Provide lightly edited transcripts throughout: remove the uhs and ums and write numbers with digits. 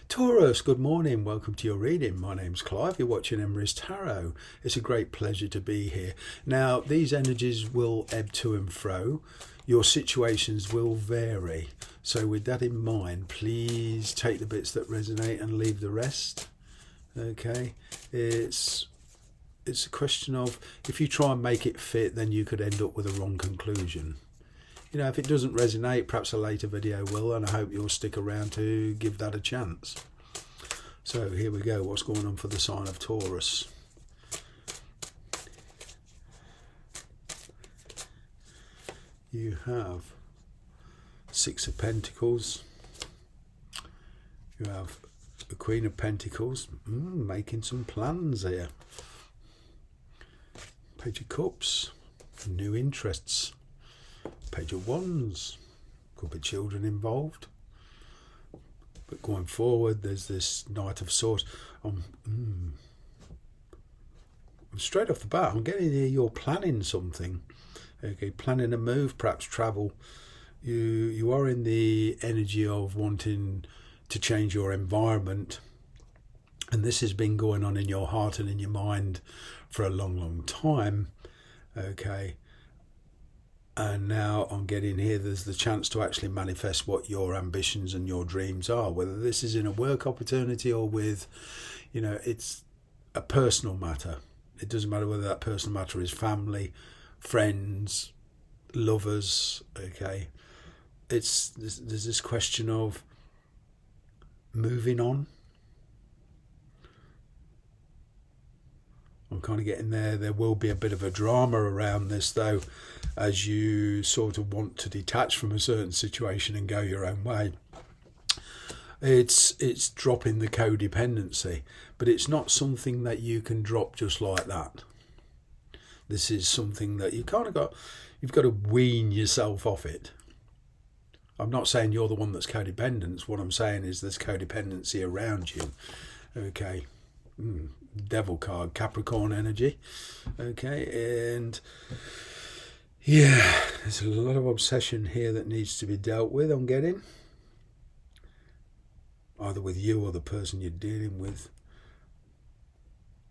Taurus, good morning. Welcome to your reading. My name's Clive. You're watching Emery's Tarot. It's a great pleasure to be here. Now, these energies will ebb to and fro. Your situations will vary. So with that in mind, please take the bits that resonate and leave the rest. Okay? It's a question of, if you try and make it fit, then you could end up with a wrong conclusion. You know, if it doesn't resonate, perhaps a later video will, and I hope you'll stick around to give that a chance. So here we go. What's going on for the sign of Taurus? You have Six of Pentacles. You have the Queen of Pentacles. Making some plans here. Page of Cups. New interests. Page of Wands. Could be children involved. But going forward, there's this Knight of Swords. Straight off the bat, I'm getting here you're planning something. Okay, planning a move, perhaps travel. You are in the energy of wanting to change your environment. And this has been going on in your heart and in your mind for a long, long time. Okay. And now I'm getting here, there's the chance to actually manifest what your ambitions and your dreams are, whether this is in a work opportunity or with, you know, it's a personal matter. It doesn't matter whether that personal matter is family, friends, lovers, okay. There's this question of moving on. I'm kind of getting there. There will be a bit of a drama around this, though, as you sort of want to detach from a certain situation and go your own way. It's dropping the codependency, but it's not something that you can drop just like that. This is something that you've got to wean yourself off it. I'm not saying you're the one that's codependent. What I'm saying is there's codependency around you. Okay. Devil card, Capricorn energy. Okay, and yeah, there's a lot of obsession here that needs to be dealt with, I'm getting. Either with you or the person you're dealing with.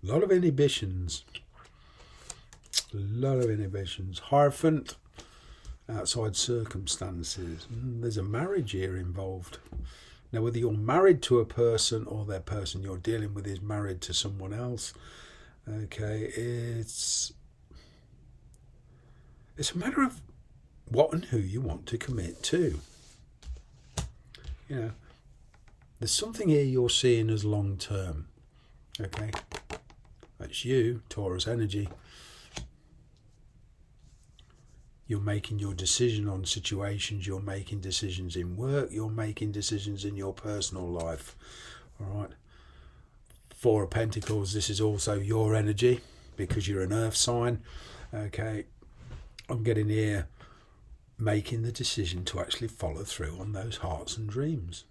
A lot of inhibitions. A lot of inhibitions. Hierophant, outside circumstances. There's a marriage here involved. Now, whether you're married to a person or that person you're dealing with is married to someone else, okay, it's a matter of what and who you want to commit to. You know, there's something here you're seeing as long term, okay? That's you, Taurus energy. You're making your decision on situations, you're making decisions in work, you're making decisions in your personal life. All right. Four of Pentacles, this is also your energy because you're an earth sign. Okay. I'm getting here making the decision to actually follow through on those hearts and dreams.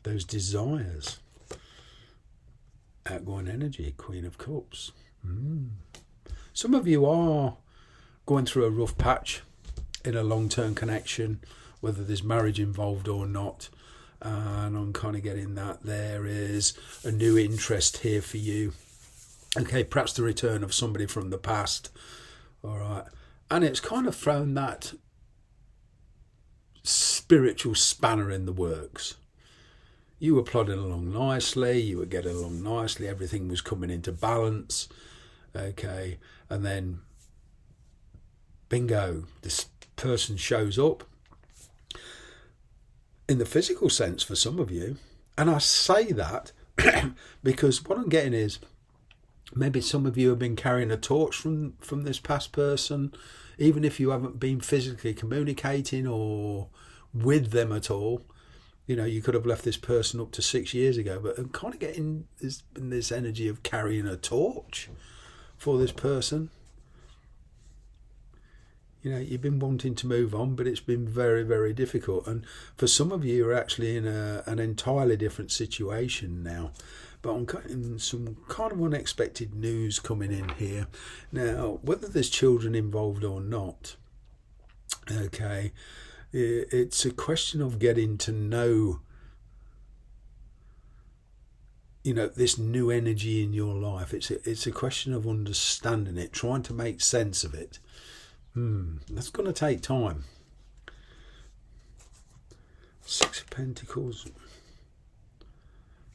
Those desires. Outgoing energy, Queen of Cups. Some of you are going through a rough patch in a long-term connection, whether there's marriage involved or not. And I'm kind of getting that there is a new interest here for you. Okay, perhaps the return of somebody from the past. All right. And it's kind of thrown that spiritual spanner in the works. You were plodding along nicely. You were getting along nicely. Everything was coming into balance. Okay, and then bingo, this person shows up in the physical sense for some of you. And I say that because what I'm getting is maybe some of you have been carrying a torch from this past person, even if you haven't been physically communicating or with them at all. You know, you could have left this person up to 6 years ago, but I'm kind of getting this energy of carrying a torch for this person. You know, you've been wanting to move on, but it's been very, very difficult. And for some of you, you're actually in an entirely different situation now. But I'm getting some kind of unexpected news coming in here. Now, whether there's children involved or not, okay, It's a question of getting to know, this new energy in your life. It's a question of understanding it, trying to make sense of it. That's going to take time. Six of Pentacles,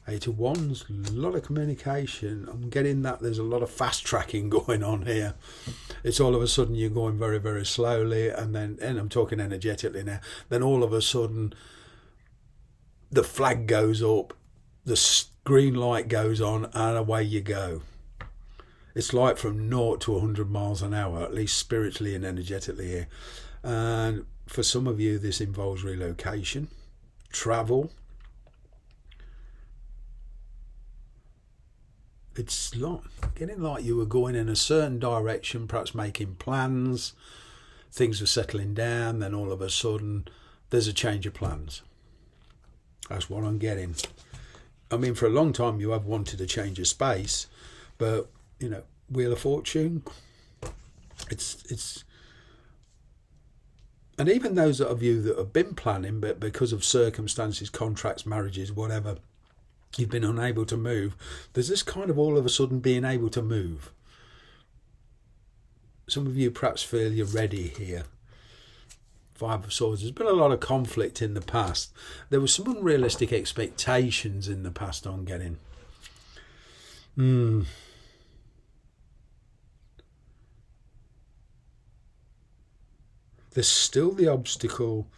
Eight of Wands, a lot of communication. I'm getting that there's a lot of fast tracking going on here. It's all of a sudden you're going very, very slowly, and I'm talking energetically now, then all of a sudden the flag goes up, the green light goes on, and away you go. It's like from 0 to 100 miles an hour, at least spiritually and energetically here. And for some of you, this involves relocation, travel. It's getting like you were going in a certain direction, perhaps making plans, things were settling down, then all of a sudden there's a change of plans. That's what I'm getting. I mean, for a long time you have wanted a change of space, but, Wheel of Fortune, it's and even those of you that have been planning, but because of circumstances, contracts, marriages, whatever, you've been unable to move, there's this kind of all of a sudden being able to move. Some of you perhaps feel you're ready here. Five of Swords. There's been a lot of conflict in the past. There were some unrealistic expectations in the past I'm getting. There's still the obstacle.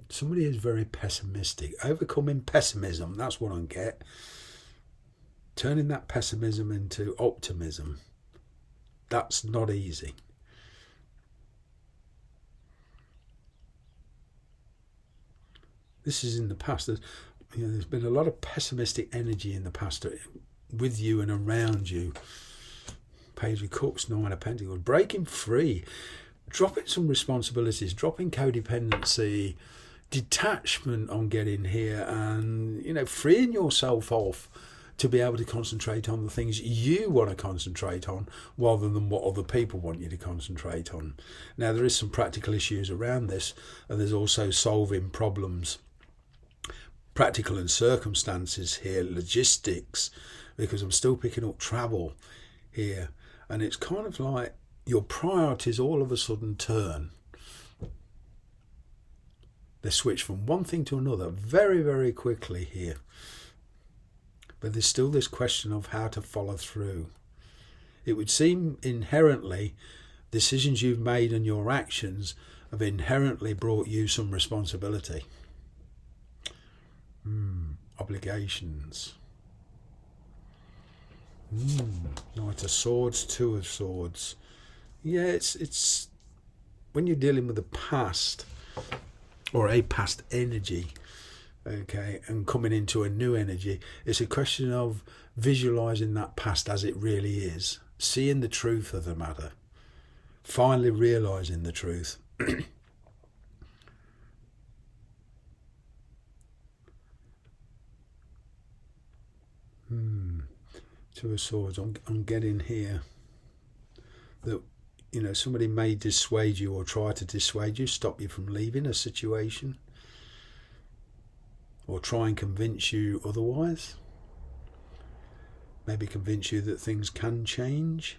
Somebody is very pessimistic. Overcoming pessimism, that's what I get. Turning that pessimism into optimism. That's not easy. This is in the past. There's been a lot of pessimistic energy in the past with you and around you. Page of Cups, Nine of Pentacles. Breaking free. Dropping some responsibilities. Dropping codependency. Detachment I'm getting here. And, freeing yourself off to be able to concentrate on the things you want to concentrate on rather than what other people want you to concentrate on. Now, there is some practical issues around this, and there's also solving problems. Practical and circumstances here, logistics, because I'm still picking up travel here. And it's kind of like your priorities all of a sudden turn. They switch from one thing to another very, very quickly here. But there's still this question of how to follow through. It would seem inherently decisions you've made and your actions have inherently brought you some responsibility. Obligations. Knight of Swords, Two of Swords. Yeah, it's when you're dealing with the past or a past energy, okay, and coming into a new energy, it's a question of visualizing that past as it really is, seeing the truth of the matter, finally realizing the truth. Two of Swords. I'm getting here that somebody may dissuade you or try to dissuade you, stop you from leaving a situation, or try and convince you otherwise. Maybe convince you that things can change.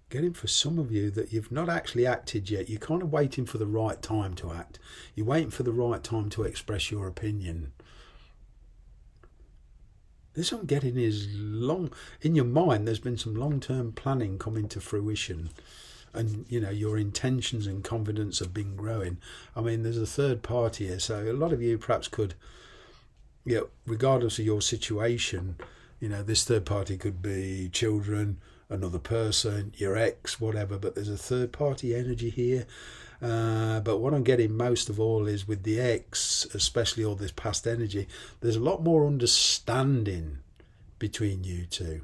Getting for some of you that you've not actually acted yet. You're kind of waiting for the right time to act. You're waiting for the right time to express your opinion. This I'm getting is long. In your mind, there's been some long-term planning coming to fruition. And, your intentions and confidence have been growing. I mean, there's a third party here. So a lot of you perhaps could, regardless of your situation, this third party could be children, another person, your ex, whatever, but there's a third party energy here. But what I'm getting most of all is with the ex, especially all this past energy, there's a lot more understanding between you two.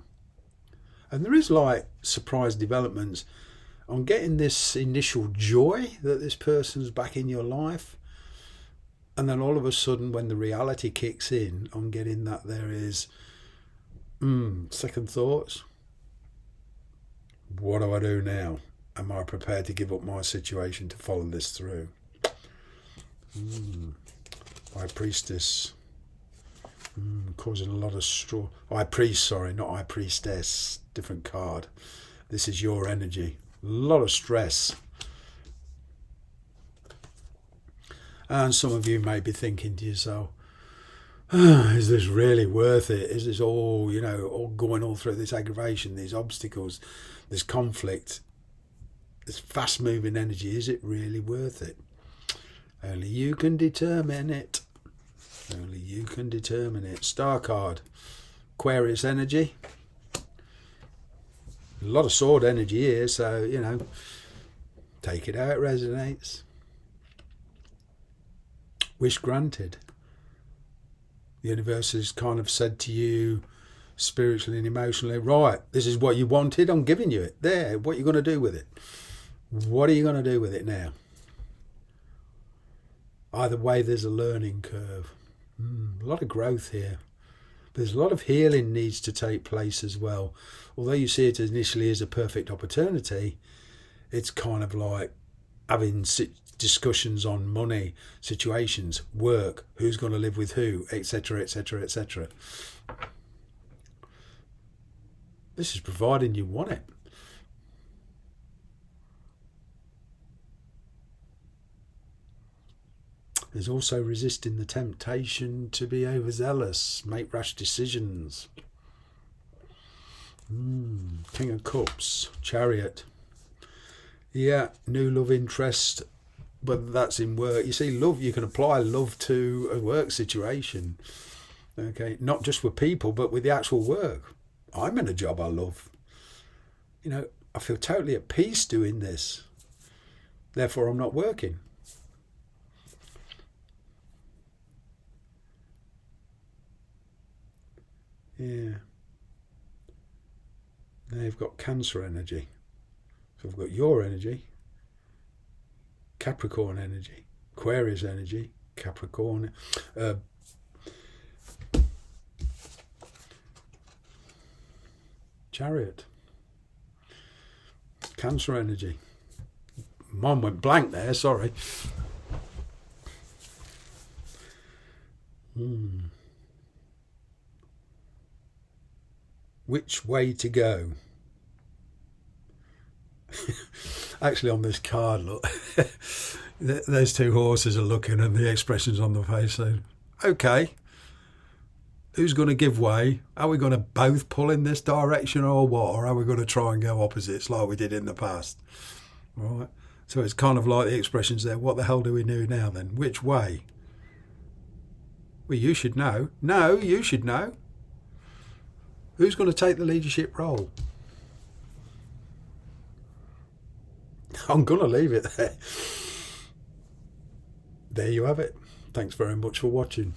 And there is like surprise developments. I'm getting this initial joy that this person's back in your life. And then all of a sudden, when the reality kicks in on getting that, there is second thoughts. What do I do now? Am I prepared to give up my situation to follow this through? High Priestess. Causing a lot of straw. High Priest, sorry, not High Priestess. Different card. This is your energy. A lot of stress. And some of you may be thinking to yourself, is this really worth it? Is this all, all going all through this aggravation, these obstacles, this conflict, this fast-moving energy? Is it really worth it? Only you can determine it. Only you can determine it. Star card. Aquarius energy. A lot of sword energy here, so, take it how it resonates. Wish granted. The universe has kind of said to you spiritually and emotionally, right, this is what you wanted, I'm giving you it. There, what are you going to do with it? What are you going to do with it now? Either way, there's a learning curve. A lot of growth here. There's a lot of healing needs to take place as well. Although you see it initially as a perfect opportunity, it's kind of like having discussions on money, situations, work, who's going to live with who, etc., etc., etc. This is providing you want it. There's also resisting the temptation to be overzealous, make rash decisions. King of Cups, Chariot. Yeah, new love interest, but that's in work. You see, love, you can apply love to a work situation. Okay, not just with people, but with the actual work. I'm in a job I love. I feel totally at peace doing this. Therefore, I'm not working. Yeah. Now you've got Cancer energy. So we've got your energy, Capricorn energy, Aquarius energy, Capricorn, Chariot, Cancer energy. Mine went blank there, sorry. Which way to go? Actually, on this card, look, those two horses are looking and the expressions on the face saying, okay, who's going to give way? Are we going to both pull in this direction or what? Or are we going to try and go opposites like we did in the past? Right. So it's kind of like the expressions there. What the hell do we do now then? Which way? Well, you should know. No, you should know. Who's going to take the leadership role? I'm going to leave it there. There you have it. Thanks very much for watching.